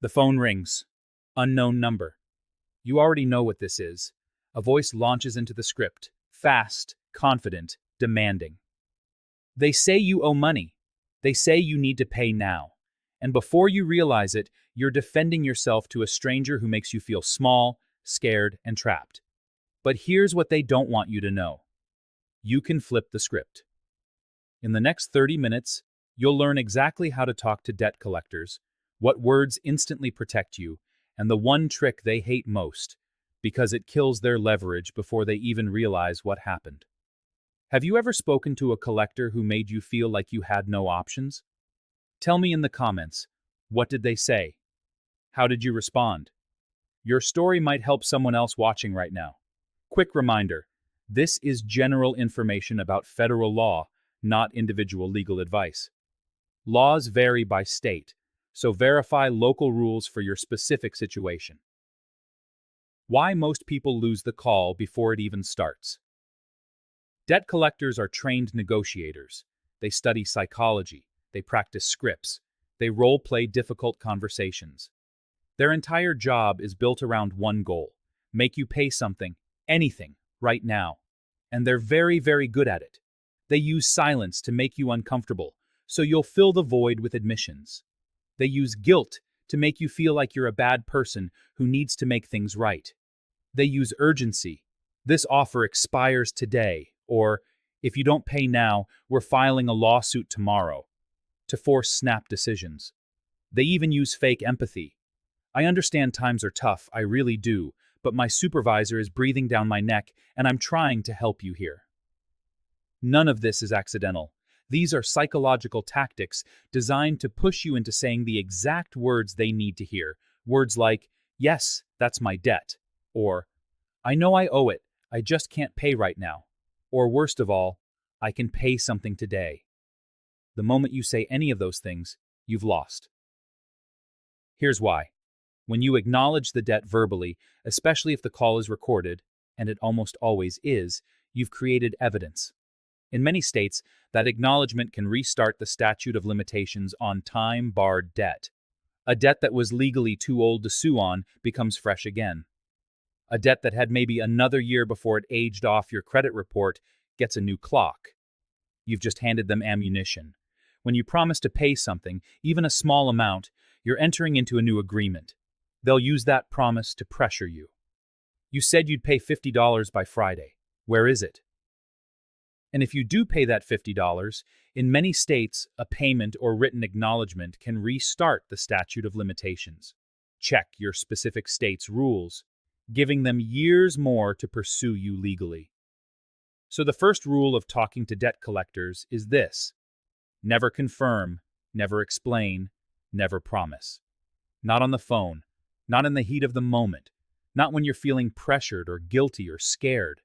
The phone rings. Unknown number. You already know what this is. A voice launches into the script. Fast, confident, demanding. They say you owe money. They say you need to pay now. And before you realize it, you're defending yourself to a stranger who makes you feel small, scared, and trapped. But here's what they don't want you to know. You can flip the script. In the next 30 minutes, you'll learn exactly how to talk to debt collectors, what words instantly protect you, and the one trick they hate most, because it kills their leverage before they even realize what happened. Have you ever spoken to a collector who made you feel like you had no options? Tell me in the comments, what did they say? How did you respond? Your story might help someone else watching right now. Quick reminder, this is general information about federal law, not individual legal advice. Laws vary by state, so verify local rules for your specific situation. Why most people lose the call before it even starts. Debt collectors are trained negotiators. They study psychology, they practice scripts, they role-play difficult conversations. Their entire job is built around one goal: make you pay something, anything, right now. And they're very, very good at it. They use silence to make you uncomfortable, so you'll fill the void with admissions. They use guilt to make you feel like you're a bad person who needs to make things right. They use urgency. This offer expires today, or if you don't pay now, we're filing a lawsuit tomorrow, to force snap decisions. They even use fake empathy. I understand times are tough, I really do, but my supervisor is breathing down my neck and I'm trying to help you here. None of this is accidental. These are psychological tactics designed to push you into saying the exact words they need to hear. Words like, yes, that's my debt, or I know I owe it, I just can't pay right now, or worst of all, I can pay something today. The moment you say any of those things, you've lost. Here's why. When you acknowledge the debt verbally, especially if the call is recorded, and it almost always is, you've created evidence. In many states, that acknowledgement can restart the statute of limitations on time-barred debt. A debt that was legally too old to sue on becomes fresh again. A debt that had maybe another year before it aged off your credit report gets a new clock. You've just handed them ammunition. When you promise to pay something, even a small amount, you're entering into a new agreement. They'll use that promise to pressure you. You said you'd pay $50 by Friday. Where is it? And if you do pay that $50, in many states, a payment or written acknowledgement can restart the statute of limitations. Check your specific state's rules, giving them years more to pursue you legally. So the first rule of talking to debt collectors is this: never confirm, never explain, never promise. Not on the phone, not in the heat of the moment, not when you're feeling pressured or guilty or scared.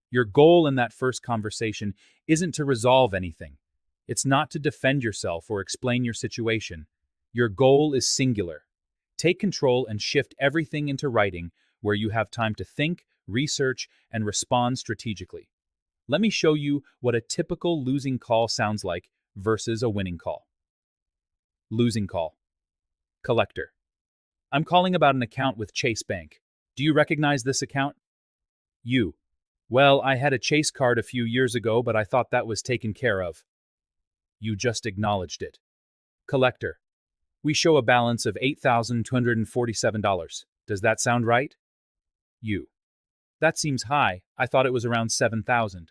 Your goal in that first conversation isn't to resolve anything. It's not to defend yourself or explain your situation. Your goal is singular. Take control and shift everything into writing where you have time to think, research, and respond strategically. Let me show you what a typical losing call sounds like versus a winning call. Losing call. Collector. I'm calling about an account with Chase Bank. Do you recognize this account? You. Well, I had a Chase card a few years ago, but I thought that was taken care of. You just acknowledged it. Collector. We show a balance of $8,247. Does that sound right? You. That seems high. I thought it was around $7,000.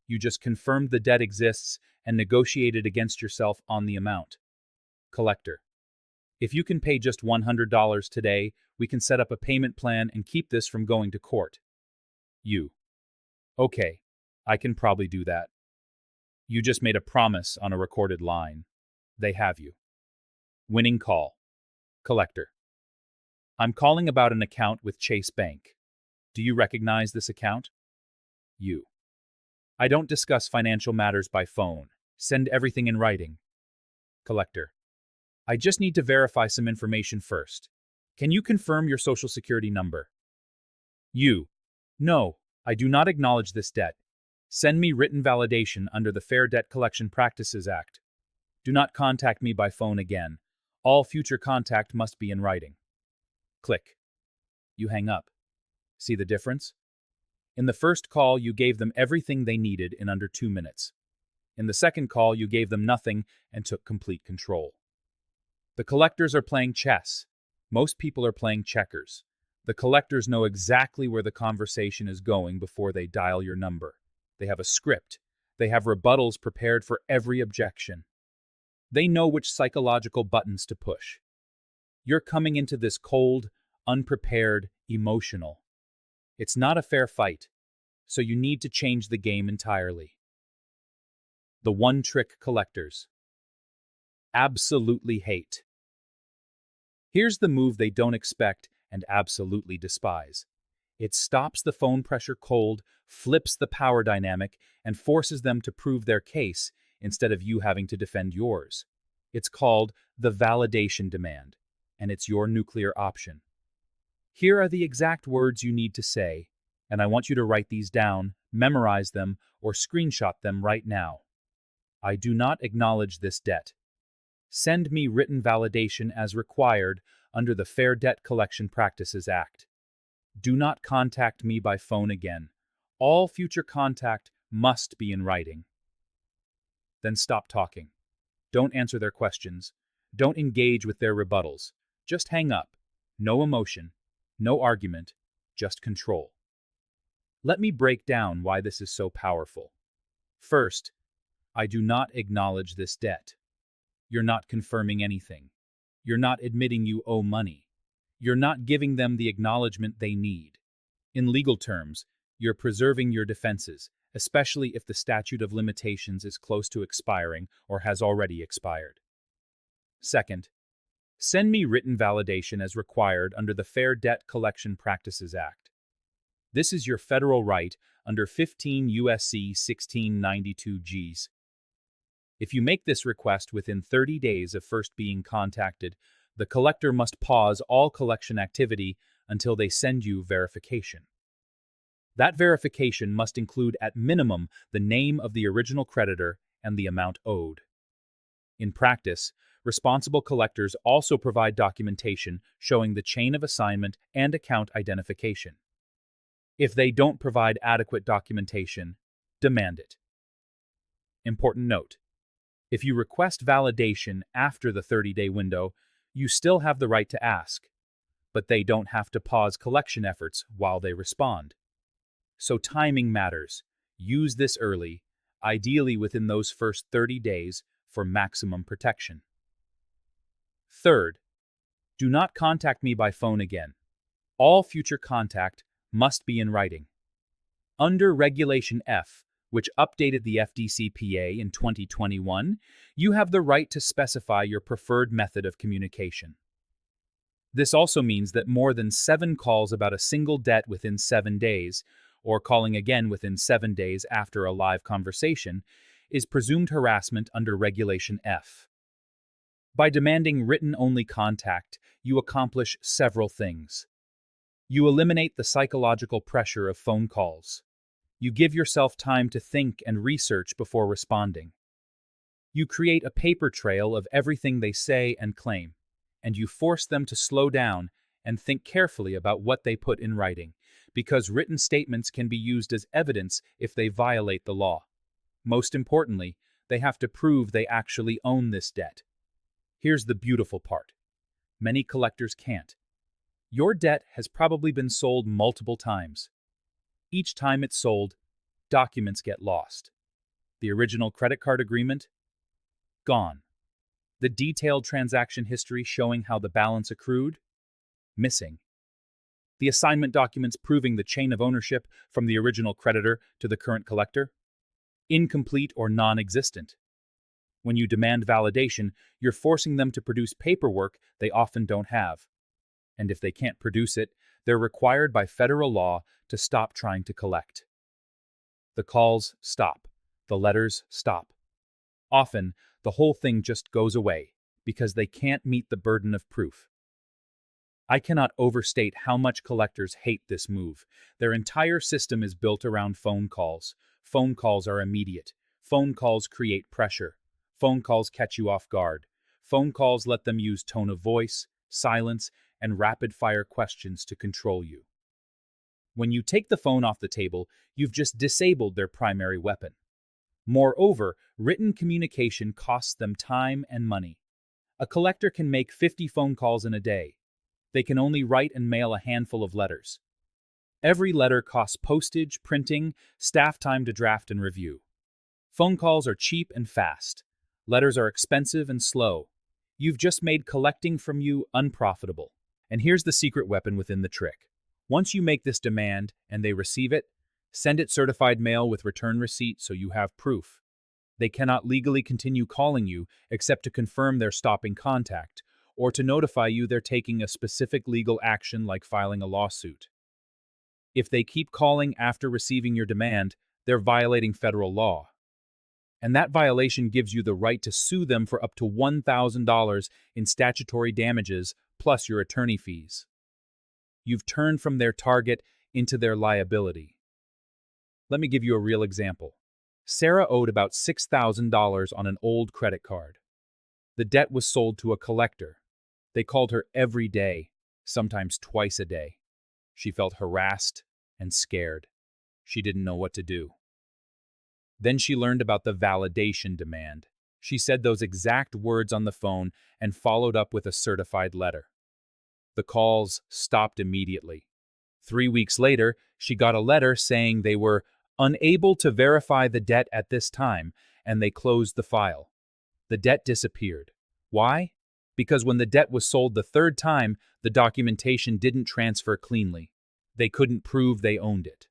You just confirmed the debt exists and negotiated against yourself on the amount. Collector. If you can pay just $100 today, we can set up a payment plan and keep this from going to court. You. Okay, I can probably do that. You just made a promise on a recorded line. They have you. Winning call. Collector. I'm calling about an account with Chase Bank. Do you recognize this account? You. I don't discuss financial matters by phone. Send everything in writing. Collector. I just need to verify some information first. Can you confirm your social security number? You. No, I do not acknowledge this debt. Send me written validation under the Fair Debt Collection Practices Act. Do not contact me by phone again. All future contact must be in writing. Click. You hang up. See the difference? In the first call, you gave them everything they needed in under 2 minutes. In the second call, you gave them nothing and took complete control. The collectors are playing chess. Most people are playing checkers. The collectors know exactly where the conversation is going before they dial your number. They have a script. They have rebuttals prepared for every objection. They know which psychological buttons to push. You're coming into this cold, unprepared, emotional. It's not a fair fight, so you need to change the game entirely. The one-trick collectors. Absolutely hate. Here's the move they don't expect and absolutely despise. It stops the phone pressure cold, flips the power dynamic, and forces them to prove their case instead of you having to defend yours. It's called the validation demand, and it's your nuclear option. Here are the exact words you need to say, and I want you to write these down, memorize them, or screenshot them right now. I do not acknowledge this debt. Send me written validation as required under the Fair Debt Collection Practices Act. Do not contact me by phone again. All future contact must be in writing. Then stop talking. Don't answer their questions. Don't engage with their rebuttals. Just hang up. No emotion, no argument, just control. Let me break down why this is so powerful. First, I do not acknowledge this debt. You're not confirming anything. You're not admitting you owe money. You're not giving them the acknowledgement they need. In legal terms, you're preserving your defenses, especially if the statute of limitations is close to expiring or has already expired. Second, send me written validation as required under the Fair Debt Collection Practices Act. This is your federal right under 15 U.S.C. 1692 Gs. If you make this request within 30 days of first being contacted, the collector must pause all collection activity until they send you verification. That verification must include at minimum the name of the original creditor and the amount owed. In practice, responsible collectors also provide documentation showing the chain of assignment and account identification. If they don't provide adequate documentation, demand it. Important note: if you request validation after the 30-day window, you still have the right to ask, but they don't have to pause collection efforts while they respond. So timing matters. Use this early, ideally within those first 30 days, for maximum protection. Third, do not contact me by phone again. All future contact must be in writing. Under Regulation F, which updated the FDCPA in 2021, you have the right to specify your preferred method of communication. This also means that more than 7 calls about a single debt within 7 days, or calling again within 7 days after a live conversation, is presumed harassment under Regulation F. By demanding written-only contact, you accomplish several things. You eliminate the psychological pressure of phone calls. You give yourself time to think and research before responding. You create a paper trail of everything they say and claim, and you force them to slow down and think carefully about what they put in writing, because written statements can be used as evidence if they violate the law. Most importantly, they have to prove they actually own this debt. Here's the beautiful part. Many collectors can't. Your debt has probably been sold multiple times. Each time it's sold, documents get lost. The original credit card agreement? Gone. The detailed transaction history showing how the balance accrued? Missing. The assignment documents proving the chain of ownership from the original creditor to the current collector? Incomplete or non-existent. When you demand validation, you're forcing them to produce paperwork they often don't have. And if they can't produce it, they're required by federal law to stop trying to collect. The calls stop. The letters stop. Often, the whole thing just goes away because they can't meet the burden of proof. I cannot overstate how much collectors hate this move. Their entire system is built around phone calls. Phone calls are immediate. Phone calls create pressure. Phone calls catch you off guard. Phone calls let them use tone of voice, silence, and rapid-fire questions to control you. When you take the phone off the table, you've just disabled their primary weapon. Moreover, written communication costs them time and money. A collector can make 50 phone calls in a day. They can only write and mail a handful of letters. Every letter costs postage, printing, staff time to draft and review. Phone calls are cheap and fast. Letters are expensive and slow. You've just made collecting from you unprofitable. And here's the secret weapon within the trick. Once you make this demand and they receive it, send it certified mail with return receipt so you have proof. They cannot legally continue calling you except to confirm they're stopping contact or to notify you they're taking a specific legal action like filing a lawsuit. If they keep calling after receiving your demand, they're violating federal law. And that violation gives you the right to sue them for up to $1,000 in statutory damages plus your attorney fees. You've turned from their target into their liability. Let me give you a real example. Sarah owed about $6,000 on an old credit card. The debt was sold to a collector. They called her every day, sometimes twice a day. She felt harassed and scared. She didn't know what to do. Then she learned about the validation demand. She said those exact words on the phone and followed up with a certified letter. The calls stopped immediately. 3 weeks later, she got a letter saying they were unable to verify the debt at this time, and they closed the file. The debt disappeared. Why? Because when the debt was sold the third time, the documentation didn't transfer cleanly. They couldn't prove they owned it.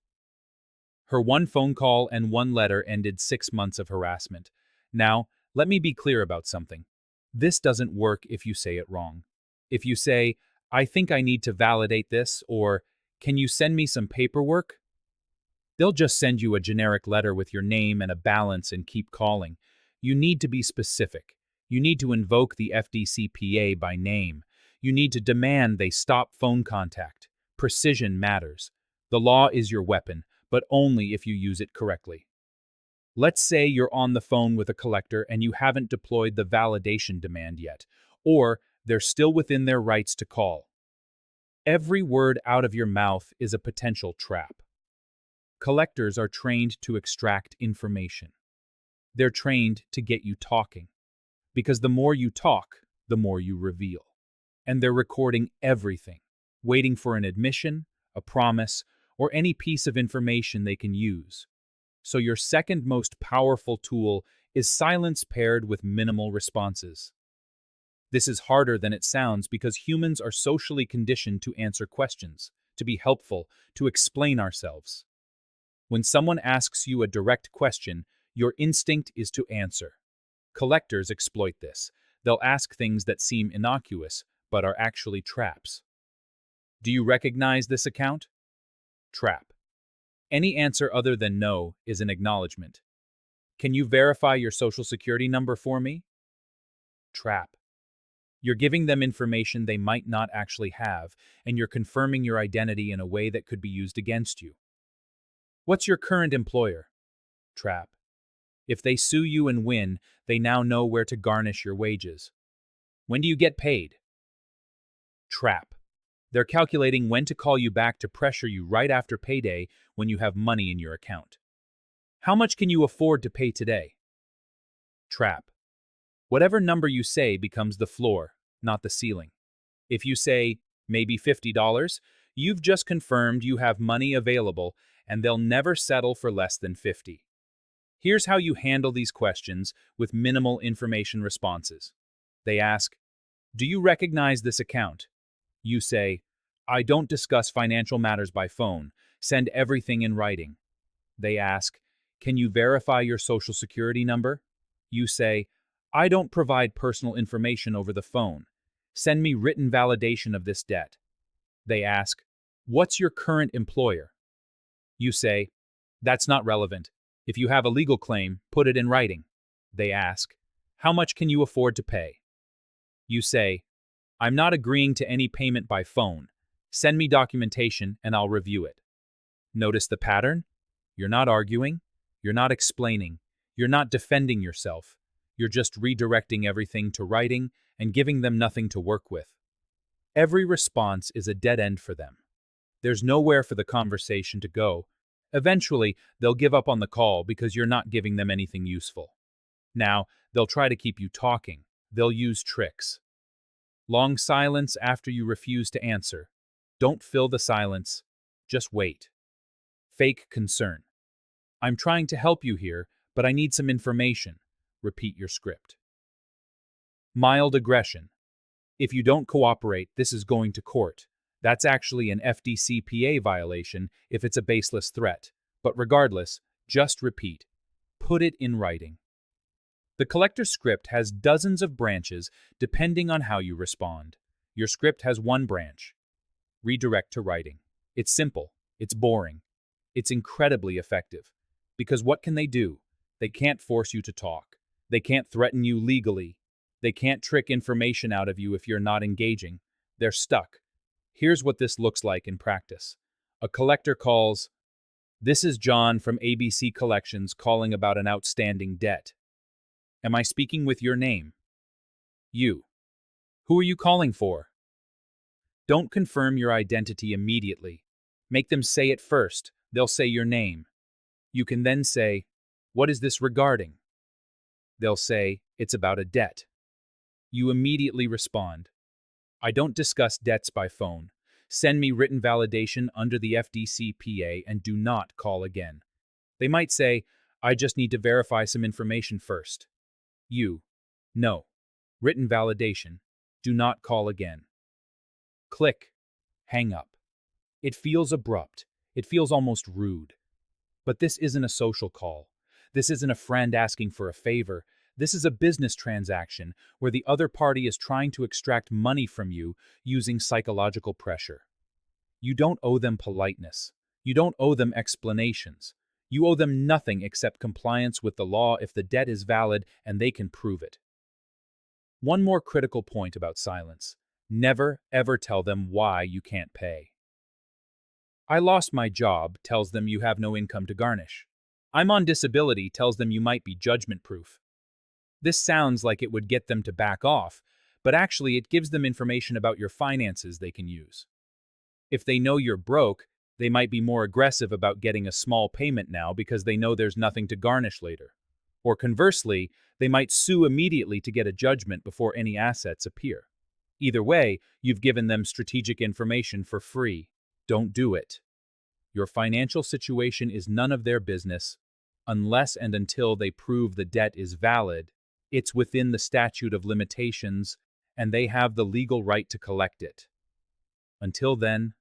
Her one phone call and one letter ended 6 months of harassment. Now, let me be clear about something. This doesn't work if you say it wrong. If you say, "I think I need to validate this," or "Can you send me some paperwork?" They'll just send you a generic letter with your name and a balance and keep calling. You need to be specific. You need to invoke the FDCPA by name. You need to demand they stop phone contact. Precision matters. The law is your weapon, but only if you use it correctly. Let's say you're on the phone with a collector and you haven't deployed the validation demand yet, or they're still within their rights to call. Every word out of your mouth is a potential trap. Collectors are trained to extract information. They're trained to get you talking, because the more you talk, the more you reveal. And they're recording everything, waiting for an admission, a promise, or any piece of information they can use. So your second most powerful tool is silence paired with minimal responses. This is harder than it sounds because humans are socially conditioned to answer questions, to be helpful, to explain ourselves. When someone asks you a direct question, your instinct is to answer. Collectors exploit this. They'll ask things that seem innocuous, but are actually traps. Do you recognize this account? Trap. Any answer other than no is an acknowledgement. Can you verify your social security number for me? Trap. You're giving them information they might not actually have, and you're confirming your identity in a way that could be used against you. What's your current employer? Trap. If they sue you and win, they now know where to garnish your wages. When do you get paid? Trap. They're calculating when to call you back to pressure you right after payday when you have money in your account. How much can you afford to pay today? Trap. Whatever number you say becomes the floor, not the ceiling. If you say, maybe $50, you've just confirmed you have money available and they'll never settle for less than $50. Here's how you handle these questions with minimal information responses. They ask, "Do you recognize this account?" You say, "I don't discuss financial matters by phone. Send everything in writing." They ask, "Can you verify your social security number?" You say, "I don't provide personal information over the phone. Send me written validation of this debt." They ask, "What's your current employer?" You say, "That's not relevant. If you have a legal claim, put it in writing." They ask, "How much can you afford to pay?" You say, "I'm not agreeing to any payment by phone. Send me documentation and I'll review it." Notice the pattern? You're not arguing. You're not explaining. You're not defending yourself. You're just redirecting everything to writing and giving them nothing to work with. Every response is a dead end for them. There's nowhere for the conversation to go. Eventually, they'll give up on the call because you're not giving them anything useful. Now, they'll try to keep you talking. They'll use tricks. Long silence after you refuse to answer. Don't fill the silence. Just wait. Fake concern. I'm trying to help you here, but I need some information. Repeat your script. Mild aggression. If you don't cooperate, this is going to court. That's actually an FDCPA violation if it's a baseless threat. But regardless, just repeat. Put it in writing. The collector script has dozens of branches depending on how you respond. Your script has one branch. Redirect to writing. It's simple. It's boring. It's incredibly effective. Because what can they do? They can't force you to talk. They can't threaten you legally. They can't trick information out of you if you're not engaging. They're stuck. Here's what this looks like in practice. A collector calls, "This is John from ABC Collections calling about an outstanding debt. Am I speaking with your name?" You. Who are you calling for? Don't confirm your identity immediately. Make them say it first. They'll say your name. You can then say, "What is this regarding?" They'll say, "It's about a debt." You immediately respond, "I don't discuss debts by phone. Send me written validation under the FDCPA and do not call again." They might say, "I just need to verify some information first." You. No. Written validation. Do not call again. Click. Hang up. It feels abrupt. It feels almost rude. But this isn't a social call. This isn't a friend asking for a favor. This is a business transaction where the other party is trying to extract money from you using psychological pressure. You don't owe them politeness. You don't owe them explanations. You owe them nothing except compliance with the law if the debt is valid and they can prove it. One more critical point about silence. Never, ever tell them why you can't pay. "I lost my job" tells them you have no income to garnish. "I'm on disability" tells them you might be judgment-proof. This sounds like it would get them to back off, but actually it gives them information about your finances they can use. If they know you're broke, they might be more aggressive about getting a small payment now because they know there's nothing to garnish later. Or conversely, they might sue immediately to get a judgment before any assets appear. Either way, you've given them strategic information for free. Don't do it. Your financial situation is none of their business unless and until they prove the debt is valid, it's within the statute of limitations, and they have the legal right to collect it. Until then,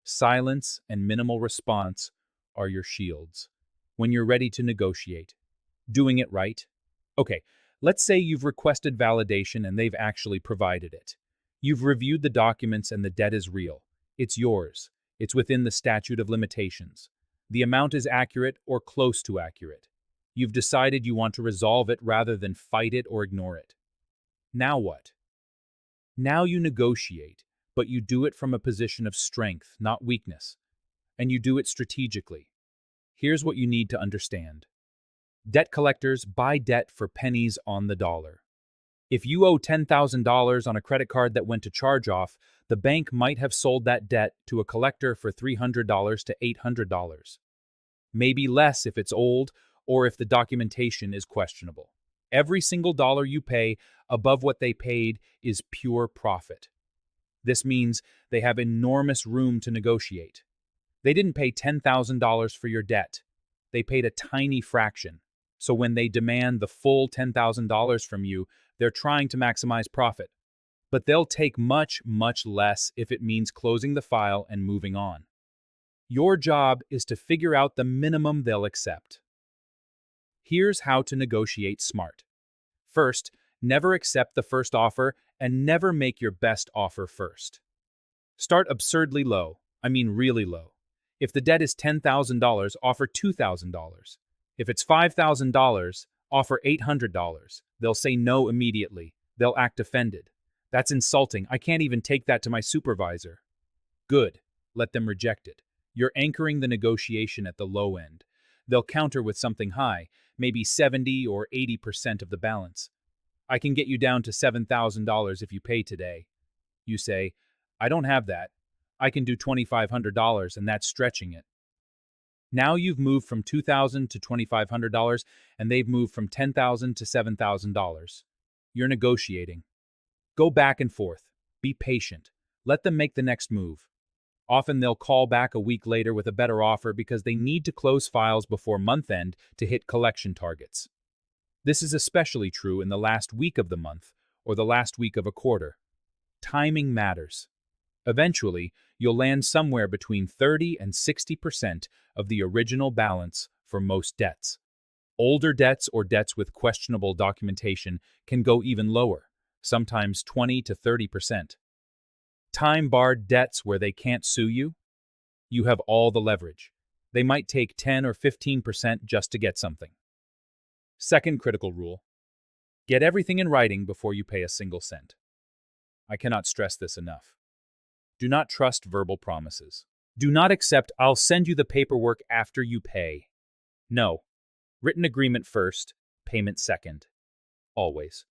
silence and minimal response are your shields. When you're ready to negotiate, doing it right. Okay, let's say you've requested validation and they've actually provided it. You've reviewed the documents and the debt is real. It's yours. It's within the statute of limitations. The amount is accurate or close to accurate. You've decided you want to resolve it rather than fight it or ignore it. Now what? Now you negotiate, but you do it from a position of strength, not weakness. And you do it strategically. Here's what you need to understand. Debt collectors buy debt for pennies on the dollar. If you owe $10,000 on a credit card that went to charge-off, the bank might have sold that debt to a collector for $300 to $800. Maybe less if it's old or if the documentation is questionable. Every single dollar you pay above what they paid is pure profit. This means they have enormous room to negotiate. They didn't pay $10,000 for your debt. They paid a tiny fraction. So when they demand the full $10,000 from you, they're trying to maximize profit. But they'll take much, much less if it means closing the file and moving on. Your job is to figure out the minimum they'll accept. Here's how to negotiate smart. First, never accept the first offer and never make your best offer first. Start absurdly low, really low. If the debt is $10,000, offer $2,000. If it's $5,000, offer $800. They'll say no immediately. They'll act offended. "That's insulting. I can't even take that to my supervisor." Good. Let them reject it. You're anchoring the negotiation at the low end. They'll counter with something high, maybe 70 or 80% of the balance. I can get you down to $7,000 if you pay today. You say, I don't have that. I can do $2,500 and that's stretching it. Now you've moved from $2,000 to $2,500 and they've moved from $10,000 to $7,000. You're negotiating. Go back and forth. Be patient. Let them make the next move. Often they'll call back a week later with a better offer because they need to close files before month end to hit collection targets. This is especially true in the last week of the month or the last week of a quarter. Timing matters. Eventually, you'll land somewhere between 30 and 60% of the original balance for most debts. Older debts or debts with questionable documentation can go even lower, sometimes 20 to 30%. Time-barred debts where they can't sue you? You have all the leverage. They might take 10 or 15% just to get something. Second critical rule: get everything in writing before you pay a single cent. I cannot stress this enough. Do not trust verbal promises. Do not accept, I'll send you the paperwork after you pay. No. Written agreement first, payment second. Always.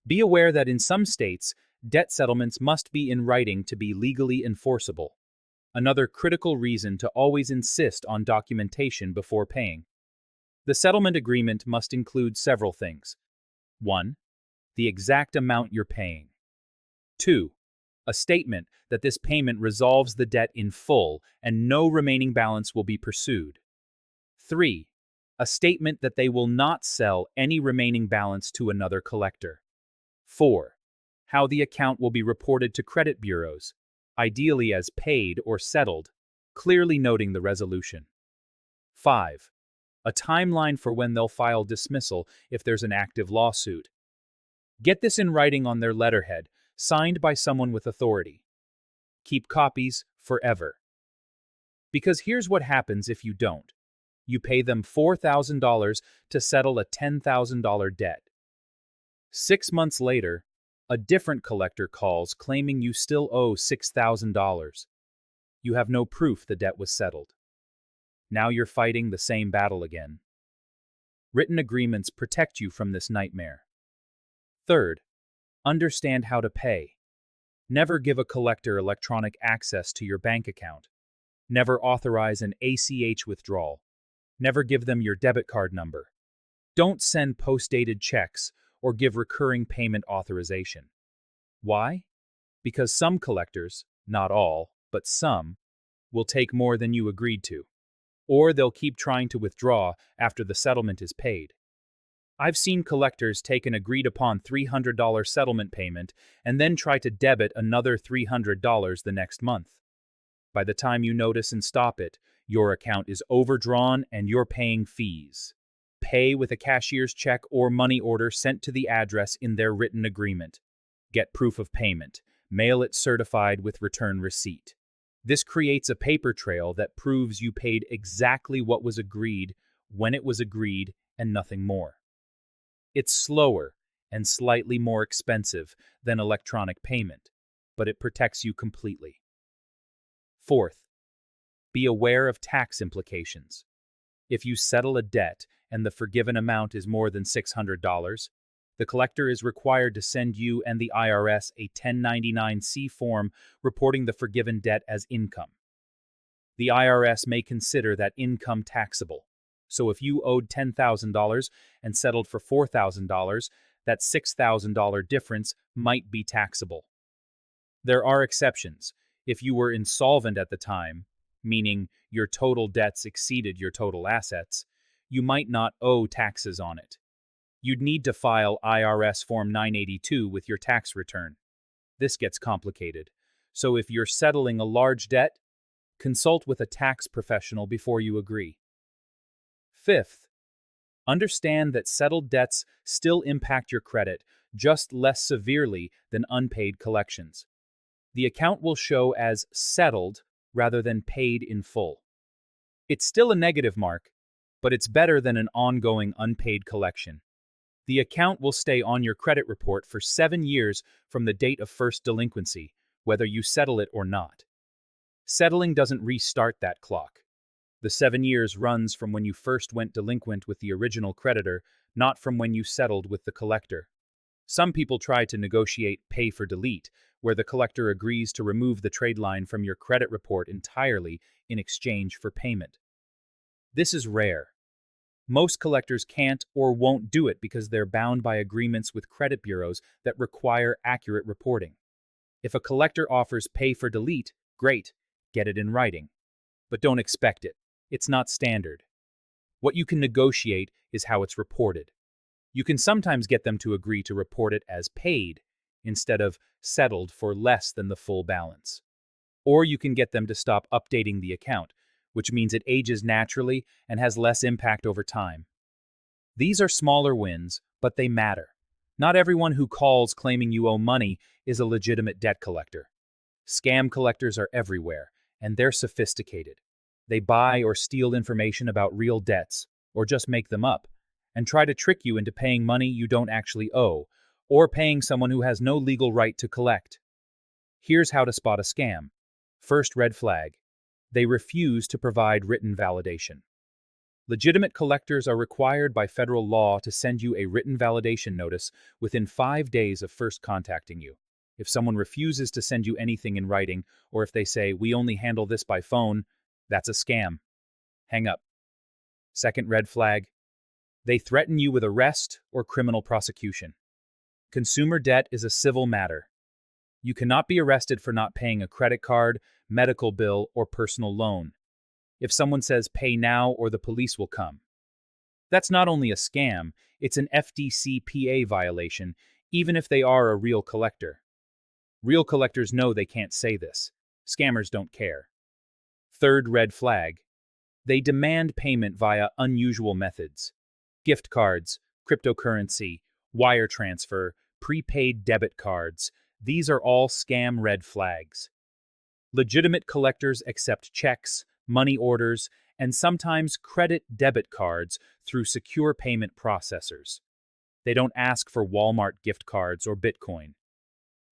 Be aware that in some states, debt settlements must be in writing to be legally enforceable. Another critical reason to always insist on documentation before paying. The settlement agreement must include several things. 1. The exact amount you're paying. 2. A statement that this payment resolves the debt in full and no remaining balance will be pursued. 3. A statement that they will not sell any remaining balance to another collector. 4. How the account will be reported to credit bureaus, ideally as paid or settled, clearly noting the resolution. 5. A timeline for when they'll file dismissal if there's an active lawsuit. Get this in writing on their letterhead, signed by someone with authority. Keep copies forever. Because here's what happens if you don't. You pay them $4,000 to settle a $10,000 debt. 6 months later, a different collector calls claiming you still owe $6,000. You have no proof the debt was settled. Now you're fighting the same battle again. Written agreements protect you from this nightmare. Third, understand how to pay. Never give a collector electronic access to your bank account. Never authorize an ACH withdrawal. Never give them your debit card number. Don't send post-dated checks or give recurring payment authorization. Why? Because some collectors, not all, but some, will take more than you agreed to. Or they'll keep trying to withdraw after the settlement is paid. I've seen collectors take an agreed-upon $300 settlement payment and then try to debit another $300 the next month. By the time you notice and stop it, your account is overdrawn and you're paying fees. Pay with a cashier's check or money order sent to the address in their written agreement. Get proof of payment. Mail it certified with return receipt. This creates a paper trail that proves you paid exactly what was agreed, when it was agreed, and nothing more. It's slower and slightly more expensive than electronic payment, but it protects you completely. Fourth, be aware of tax implications. If you settle a debt and the forgiven amount is more than $600, the collector is required to send you and the IRS a 1099-C form reporting the forgiven debt as income. The IRS may consider that income taxable. So if you owed $10,000 and settled for $4,000, that $6,000 difference might be taxable. There are exceptions. If you were insolvent at the time, meaning your total debts exceeded your total assets, you might not owe taxes on it. You'd need to file IRS Form 982 with your tax return. This gets complicated. So if you're settling a large debt, consult with a tax professional before you agree. Fifth, understand that settled debts still impact your credit, just less severely than unpaid collections. The account will show as settled rather than paid in full. It's still a negative mark, but it's better than an ongoing unpaid collection. The account will stay on your credit report for 7 years from the date of first delinquency, whether you settle it or not. Settling doesn't restart that clock. The 7 years runs from when you first went delinquent with the original creditor, not from when you settled with the collector. Some people try to negotiate pay for delete, where the collector agrees to remove the trade line from your credit report entirely in exchange for payment. This is rare. Most collectors can't or won't do it because they're bound by agreements with credit bureaus that require accurate reporting. If a collector offers pay for delete, great, get it in writing. But don't expect it. It's not standard. What you can negotiate is how it's reported. You can sometimes get them to agree to report it as paid instead of settled for less than the full balance. Or you can get them to stop updating the account, which means it ages naturally and has less impact over time. These are smaller wins, but they matter. Not everyone who calls claiming you owe money is a legitimate debt collector. Scam collectors are everywhere, and they're sophisticated. They buy or steal information about real debts, or just make them up, and try to trick you into paying money you don't actually owe, or paying someone who has no legal right to collect. Here's how to spot a scam. First red flag. They refuse to provide written validation. Legitimate collectors are required by federal law to send you a written validation notice within 5 days of first contacting you. If someone refuses to send you anything in writing, or if they say, "We only handle this by phone," that's a scam. Hang up. Second red flag. They threaten you with arrest or criminal prosecution. Consumer debt is a civil matter. You cannot be arrested for not paying a credit card, medical bill, or personal loan. If someone says pay now or the police will come. That's not only a scam, it's an FDCPA violation, even if they are a real collector. Real collectors know they can't say this. Scammers don't care. Third red flag. They demand payment via unusual methods. Gift cards, cryptocurrency, wire transfer, prepaid debit cards. These are all scam red flags. Legitimate collectors accept checks, money orders, and sometimes credit debit cards through secure payment processors. They don't ask for Walmart gift cards or Bitcoin.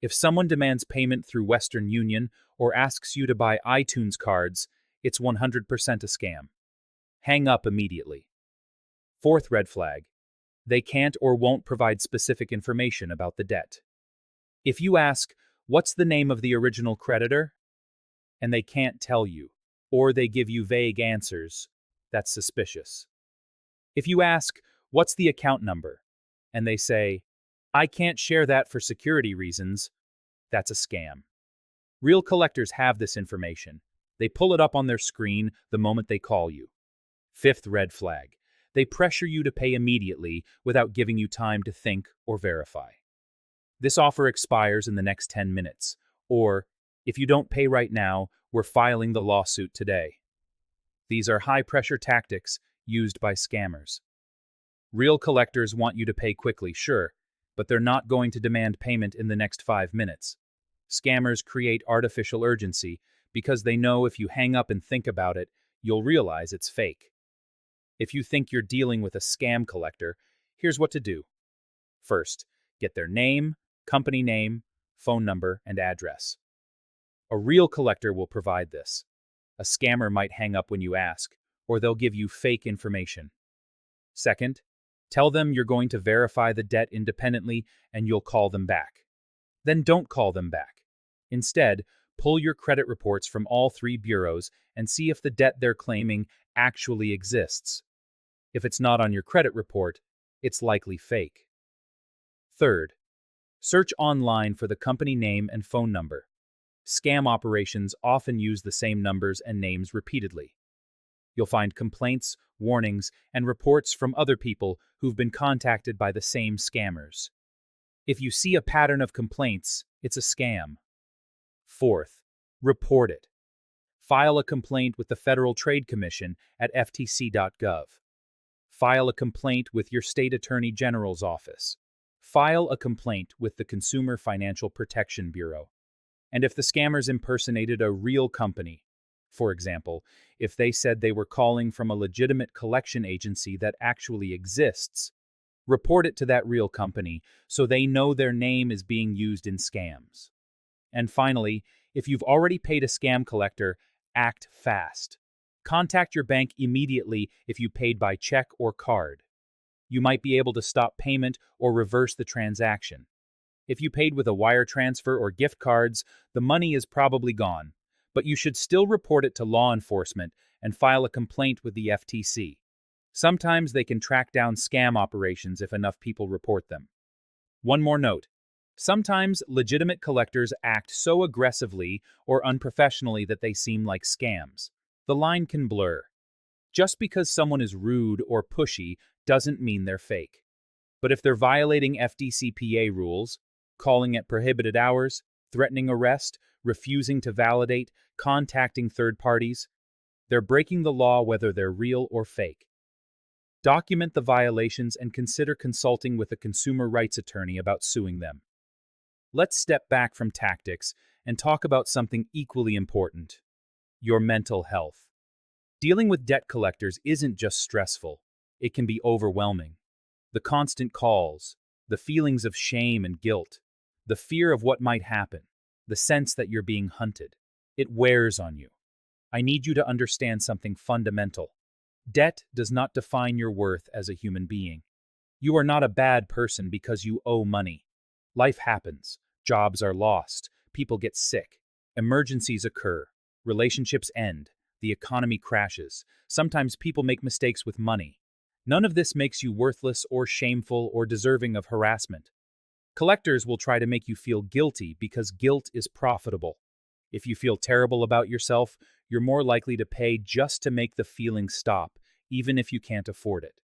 If someone demands payment through Western Union or asks you to buy iTunes cards, it's 100% a scam. Hang up immediately. Fourth red flag. They can't or won't provide specific information about the debt. If you ask, "What's the name of the original creditor?" and they can't tell you, or they give you vague answers, that's suspicious. If you ask, "What's the account number?" and they say, "I can't share that for security reasons," that's a scam. Real collectors have this information. They pull it up on their screen the moment they call you. Fifth red flag. They pressure you to pay immediately without giving you time to think or verify. This offer expires in the next 10 minutes, or, if you don't pay right now, we're filing the lawsuit today. These are high-pressure tactics used by scammers. Real collectors want you to pay quickly, sure, but they're not going to demand payment in the next 5 minutes. Scammers create artificial urgency because they know if you hang up and think about it, you'll realize it's fake. If you think you're dealing with a scam collector, here's what to do. First, get their name, company name, phone number, and address. A real collector will provide this. A scammer might hang up when you ask, or they'll give you fake information. Second, tell them you're going to verify the debt independently and you'll call them back. Then don't call them back. Instead, pull your credit reports from all 3 bureaus and see if the debt they're claiming actually exists. If it's not on your credit report, it's likely fake. Third, search online for the company name and phone number. Scam operations often use the same numbers and names repeatedly. You'll find complaints, warnings, and reports from other people who've been contacted by the same scammers. If you see a pattern of complaints, it's a scam. Fourth, report it. File a complaint with the Federal Trade Commission at ftc.gov. File a complaint with your state attorney general's office. File a complaint with the Consumer Financial Protection Bureau. And if the scammers impersonated a real company, for example, if they said they were calling from a legitimate collection agency that actually exists, report it to that real company so they know their name is being used in scams. And finally, if you've already paid a scam collector, act fast. Contact your bank immediately if you paid by check or card. You might be able to stop payment or reverse the transaction. If you paid with a wire transfer or gift cards, the money is probably gone, but you should still report it to law enforcement and file a complaint with the FTC. Sometimes they can track down scam operations if enough people report them. One more note. Sometimes legitimate collectors act so aggressively or unprofessionally that they seem like scams. The line can blur. Just because someone is rude or pushy doesn't mean they're fake. But if they're violating FDCPA rules, calling at prohibited hours, threatening arrest, refusing to validate, contacting third parties, they're breaking the law whether they're real or fake. Document the violations and consider consulting with a consumer rights attorney about suing them. Let's step back from tactics and talk about something equally important: your mental health. Dealing with debt collectors isn't just stressful, it can be overwhelming. The constant calls, the feelings of shame and guilt, the fear of what might happen, the sense that you're being hunted. It wears on you. I need you to understand something fundamental. Debt does not define your worth as a human being. You are not a bad person because you owe money. Life happens. Jobs are lost. People get sick. Emergencies occur. Relationships end. The economy crashes. Sometimes people make mistakes with money. None of this makes you worthless or shameful or deserving of harassment. Collectors will try to make you feel guilty because guilt is profitable. If you feel terrible about yourself, you're more likely to pay just to make the feeling stop, even if you can't afford it.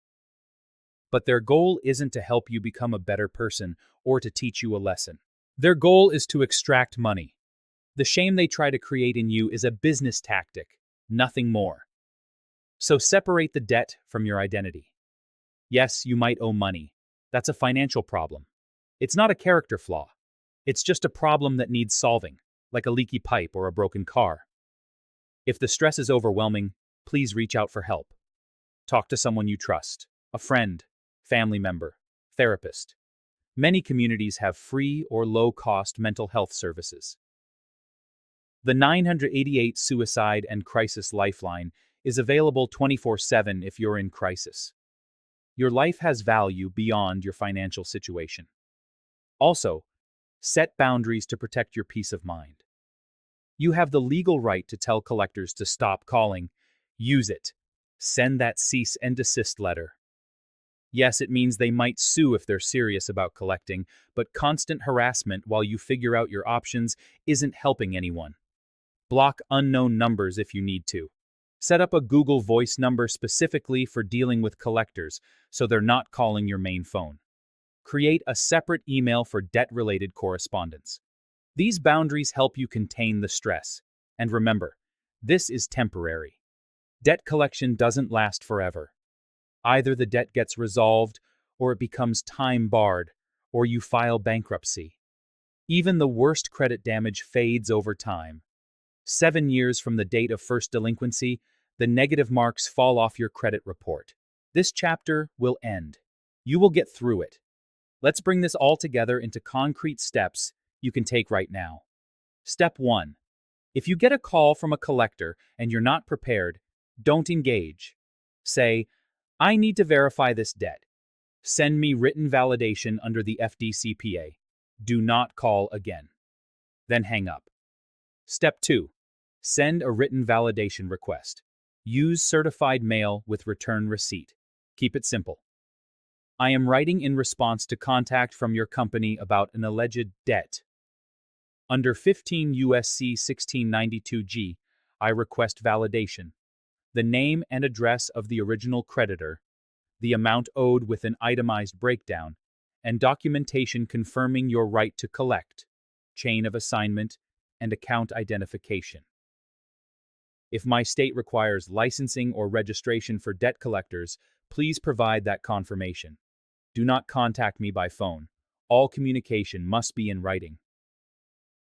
But their goal isn't to help you become a better person or to teach you a lesson. Their goal is to extract money. The shame they try to create in you is a business tactic, nothing more. So separate the debt from your identity. Yes, you might owe money. That's a financial problem. It's not a character flaw. It's just a problem that needs solving, like a leaky pipe or a broken car. If the stress is overwhelming, please reach out for help. Talk to someone you trust, a friend, family member, therapist. Many communities have free or low-cost mental health services. The 988 Suicide and Crisis Lifeline is available 24/7 if you're in crisis. Your life has value beyond your financial situation. Also, set boundaries to protect your peace of mind. You have the legal right to tell collectors to stop calling. Use it. Send that cease and desist letter. Yes, it means they might sue if they're serious about collecting, but constant harassment while you figure out your options isn't helping anyone. Block unknown numbers if you need to. Set up a Google Voice number specifically for dealing with collectors so they're not calling your main phone. Create a separate email for debt-related correspondence. These boundaries help you contain the stress. And remember, this is temporary. Debt collection doesn't last forever. Either the debt gets resolved, or it becomes time-barred, or you file bankruptcy. Even the worst credit damage fades over time. 7 years from the date of first delinquency, the negative marks fall off your credit report. This chapter will end. You will get through it. Let's bring this all together into concrete steps you can take right now. Step 1. If you get a call from a collector and you're not prepared, don't engage. Say, "I need to verify this debt. Send me written validation under the FDCPA. Do not call again." Then hang up. Step 2. Send a written validation request. Use certified mail with return receipt. Keep it simple. "I am writing in response to contact from your company about an alleged debt. Under 15 U.S.C. 1692G, I request validation. The name and address of the original creditor, the amount owed with an itemized breakdown, and documentation confirming your right to collect, chain of assignment, and account identification. If my state requires licensing or registration for debt collectors, please provide that confirmation. Do not contact me by phone. All communication must be in writing.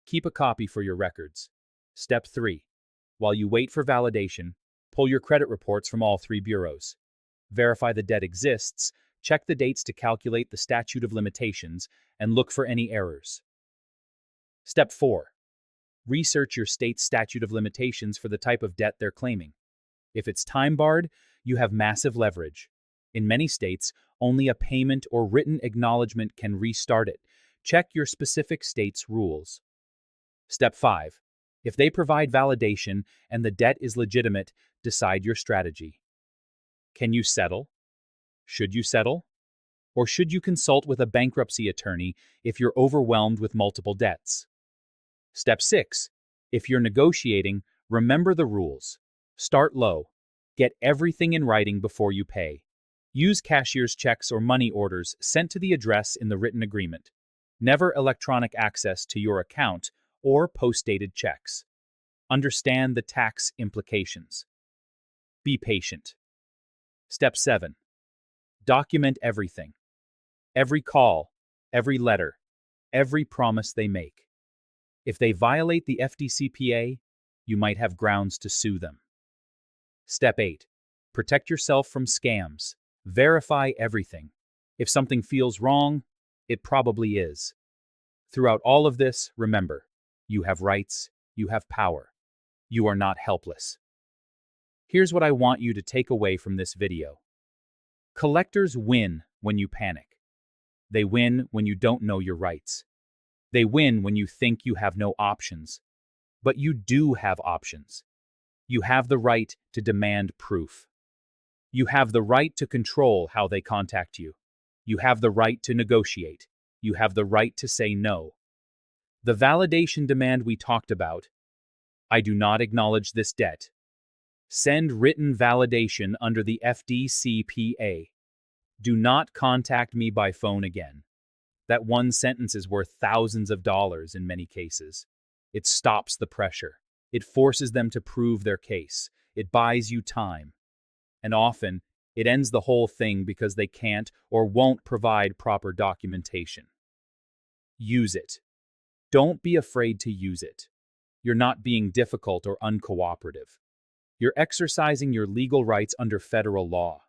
Keep a copy for your records." Step 3. While you wait for validation, pull your credit reports from all 3 bureaus. Verify the debt exists, check the dates to calculate the statute of limitations, and look for any errors. Step 4. Research your state's statute of limitations for the type of debt they're claiming. If it's time-barred, you have massive leverage. In many states, Only a payment or written acknowledgement can restart it. Check your specific state's rules. Step 5. If they provide validation and the debt is legitimate, decide your strategy. Can you settle? Should you settle? Or should you consult with a bankruptcy attorney if you're overwhelmed with multiple debts? Step 6. If you're negotiating, remember the rules. Start low. Get everything in writing before you pay. Use cashier's checks or money orders sent to the address in the written agreement. Never electronic access to your account or post-dated checks. Understand the tax implications. Be patient. Step 7. Document everything. Every call, every letter, every promise they make. If they violate the FDCPA, you might have grounds to sue them. Step 8. Protect yourself from scams. Verify everything. If something feels wrong, it probably is. Throughout all of this, remember, you have rights, you have power. You are not helpless. Here's what I want you to take away from this video. Collectors win when you panic. They win when you don't know your rights. They win when you think you have no options. But you do have options. You have the right to demand proof. You have the right to control how they contact you. You have the right to negotiate. You have the right to say no. The validation demand we talked about. I do not acknowledge this debt. Send written validation under the FDCPA. Do not contact me by phone again. That one sentence is worth thousands of dollars in many cases. It stops the pressure. It forces them to prove their case. It buys you time. And often, it ends the whole thing because they can't or won't provide proper documentation. Use it. Don't be afraid to use it. You're not being difficult or uncooperative. You're exercising your legal rights under federal law.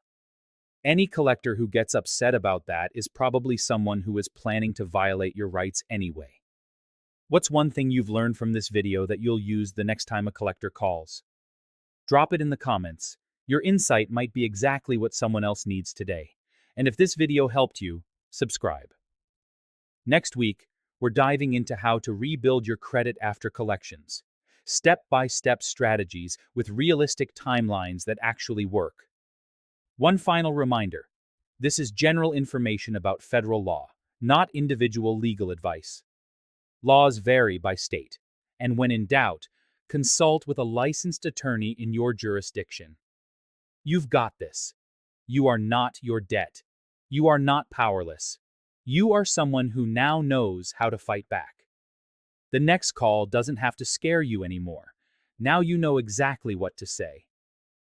Any collector who gets upset about that is probably someone who is planning to violate your rights anyway. What's one thing you've learned from this video that you'll use the next time a collector calls? Drop it in the comments. Your insight might be exactly what someone else needs today. And if this video helped you, subscribe. Next week, we're diving into how to rebuild your credit after collections. Step-by-step strategies with realistic timelines that actually work. One final reminder. This is general information about federal law, not individual legal advice. Laws vary by state, and when in doubt, consult with a licensed attorney in your jurisdiction. You've got this. You are not your debt. You are not powerless. You are someone who now knows how to fight back. The next call doesn't have to scare you anymore. Now you know exactly what to say.